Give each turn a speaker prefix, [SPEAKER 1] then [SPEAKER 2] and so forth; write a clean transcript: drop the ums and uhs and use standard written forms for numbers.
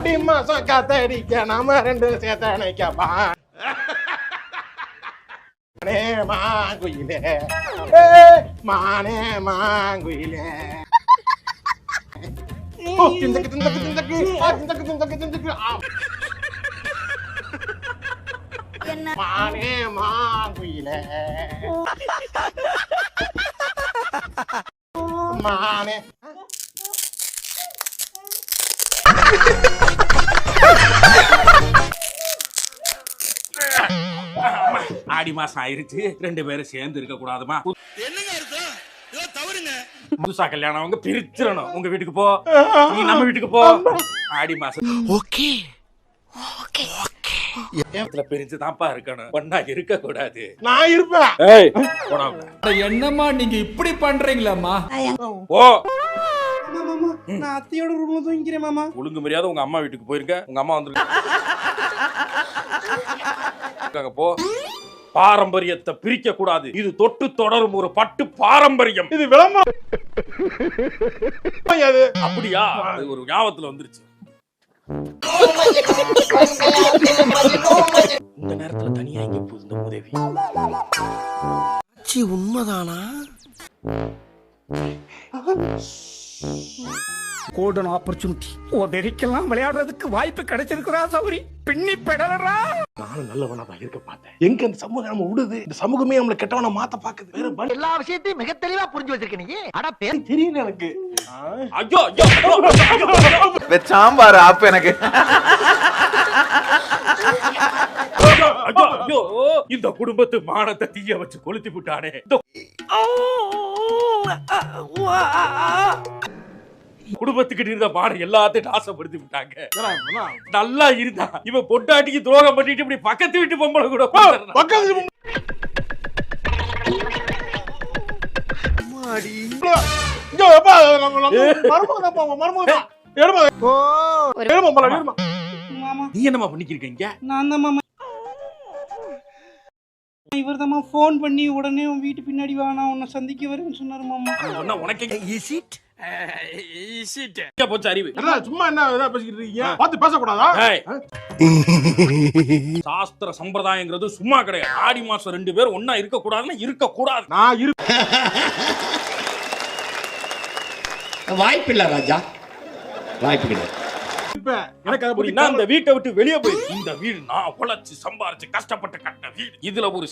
[SPEAKER 1] மாசம் காத்தடிக்க நாம ரெண்டு சேர்த்த நினைக்கப்பா மாங்குயிலே மானே மாங்குயிலே மானே மாங்குயிலே மானே
[SPEAKER 2] ஆடி மாசம் ஆயிருச்சு, ரெண்டு பேரும் சேர்ந்து இருக்க கூடாதுமா.
[SPEAKER 3] என்னங்க அர்த்தம்? தவறுங்க.
[SPEAKER 2] புதுசா கல்யாணம் அவங்க பிரிச்சிடணும். உங்க வீட்டுக்கு போ, நீ நம்ம வீட்டுக்கு போ. ஆடி மாசம்
[SPEAKER 3] ஓகே
[SPEAKER 2] பிரிஞ்சுதான்ப்பா இருக்கணும், ஒன்னா இருக்க கூடாது.
[SPEAKER 1] நான் இருப்பேன்.
[SPEAKER 4] என்னம்மா நீங்க இப்படி பண்றீங்களாம்மா?
[SPEAKER 2] ஓ
[SPEAKER 1] நான் அத்தையோட ரூம்ல தூங்கிக்கிறேன் மாமா.
[SPEAKER 2] ஒழுங்கு மரியாதை உங்க அம்மா வீட்டுக்கு போயிருங்க. உங்க அம்மா வந்துருக்காங்க. போ. பாரம்பரியத்தை பிரிக்க கூடாது. இது தொட்டு தொடரும் ஒரு பட்டு பாரம்பரியம்.
[SPEAKER 1] இது விளம்பரம்.
[SPEAKER 2] அப்படியா? அது ஒரு ஞாபகத்துல வந்துருச்சு. இந்த நேரத்துல தனியா இங்க போகுது இந்த உதவி.
[SPEAKER 3] உண்மைதானா?
[SPEAKER 4] Golden opportunity. உதவிக்கெல்லாம் விளையாடுறதுக்கு வாய்ப்பு கிடைச்சிருக்கிறா சௌரி. பின்னி பெடலரா.
[SPEAKER 1] நானும் நல்லவனா தான் இருக்க பார்த்தேன். எங்க இந்த சமூகம் நம்ம விடுது? இந்த சமூகமே நம்மள கெட்டவனா மாத்த பாக்குது. வேற வழி
[SPEAKER 3] எல்லா விஷயத்தையும் மிக தெளிவா புரிஞ்சு வச்சிருக்க நீ. அட பேர்
[SPEAKER 1] தெரியல எனக்கு.
[SPEAKER 2] ஐயோ
[SPEAKER 5] சாம்பார் ஆப் எனக்கு.
[SPEAKER 2] ஐயோ இந்த குடும்பத்து மானத்தை தீய வச்சு கொளுத்தி விட்டானே. குடும்பத்துக்கு இருந்த மானம் எல்லாத்தையும் நாசப்படுத்தி விட்டாங்க. நல்லா இருந்தா இவன் பொண்டாட்டிக்கு துரோகம் பண்ணிட்டு இப்படி பக்கத்து வீட்டு பொம்பளை கூட
[SPEAKER 1] பக்கத்து
[SPEAKER 2] நீ என்னமா பண்ணிக்கிறீங்க?
[SPEAKER 6] நான் தான் மாமா. இவர் தான் போன் பண்ணி உடனே உன் வீட்டு பின்னாடி வா, நான் உன்னை சந்திக்க வரேன்னு சொன்னாரு மாமா.
[SPEAKER 2] சொன்னா உனக்கே போச்சு அறிவு.
[SPEAKER 1] சும்மா என்ன பேசிக்கிட்டு இருக்கீங்க? பார்த்து பேசக்கூடாதா?
[SPEAKER 2] சாஸ்திர சம்பிரதாயங்கிறது சும்மா கிடையாது. ஆடி மாசம் ரெண்டு பேரும் ஒன்னா இருக்க கூடாதுன்னா இருக்க கூடாது.
[SPEAKER 1] நான்
[SPEAKER 7] வாய்ப்பு இல்ல ராஜா, வாய்ப்பு கிடையாது.
[SPEAKER 1] எனக்கு
[SPEAKER 2] அப்படின்னா அந்த வீட்டை விட்டு வெளியே போய், இந்த வீடு நான் உழைச்சு சம்பாரிச்சு கஷ்டப்பட்டு கட்டின வீடு, இதுல ஒரு